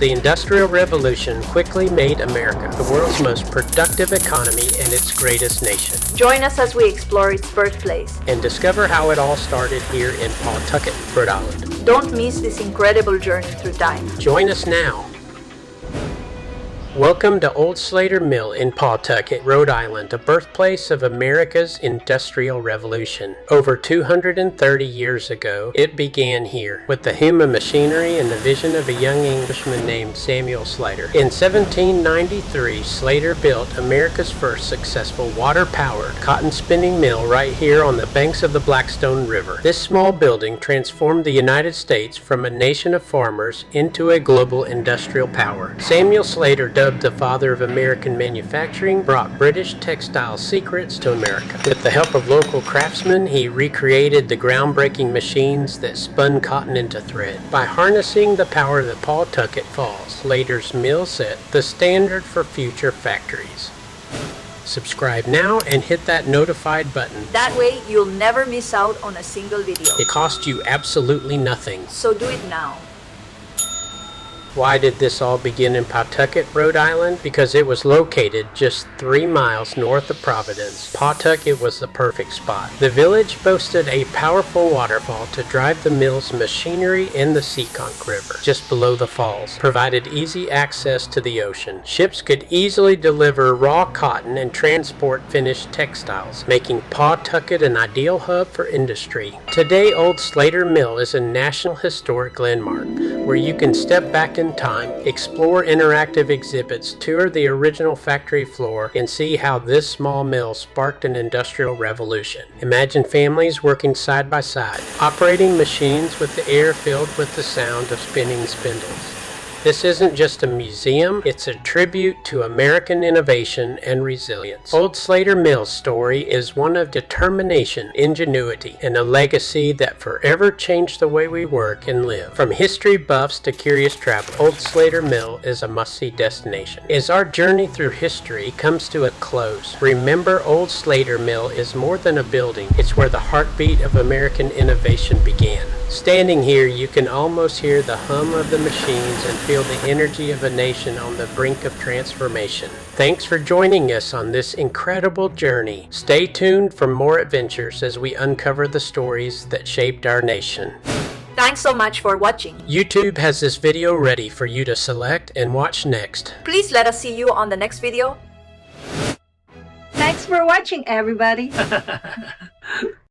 The Industrial Revolution quickly made America the world's most productive economy and its greatest nation. Join us as we explore its birthplace and discover how it all started here in Pawtucket, Rhode Island. Don't miss this incredible journey through time. Join us now. Welcome to Old Slater Mill in Pawtucket, Rhode Island, the birthplace of America's Industrial Revolution. Over 230 years ago, it began here with the hum of machinery and the vision of a young Englishman named Samuel Slater. In 1793, Slater built America's first successful water-powered cotton spinning mill right here on the banks of the Blackstone River. This small building transformed the United States from a nation of farmers into a global industrial power. Samuel Slater, dubbed the father of American manufacturing, brought British textile secrets to America. With the help of local craftsmen, he recreated the groundbreaking machines that spun cotton into thread. By harnessing the power of the Pawtucket Falls, Slater's mill set the standard for future factories. Subscribe now and hit that notified button. That way, you'll never miss out on a single video. It costs you absolutely nothing. So do it now. Why did this all begin in Pawtucket, Rhode Island? Because it was located just 3 miles north of Providence. Pawtucket was the perfect spot. The village boasted a powerful waterfall to drive the mill's machinery in the Seekonk River, just below the falls, provided easy access to the ocean. Ships could easily deliver raw cotton and transport finished textiles, making Pawtucket an ideal hub for industry. Today, Old Slater Mill is a National Historic Landmark, where you can step back in time, explore interactive exhibits, tour the original factory floor, and see how this small mill sparked an industrial revolution. Imagine families working side by side, operating machines with the air filled with the sound of spinning spindles. This isn't just a museum, it's a tribute to American innovation and resilience. Old Slater Mill's story is one of determination, ingenuity, and a legacy that forever changed the way we work and live. From history buffs to curious travelers, Old Slater Mill is a must-see destination. As our journey through history comes to a close, remember Old Slater Mill is more than a building. It's where the heartbeat of American innovation began. Standing here, you can almost hear the hum of the machines and feel the energy of a nation on the brink of transformation. Thanks for joining us on this incredible journey. Stay tuned for more adventures as we uncover the stories that shaped our nation. Thanks so much for watching. YouTube has this video ready for you to select and watch next. Please let us see you on the next video. Thanks for watching, everybody.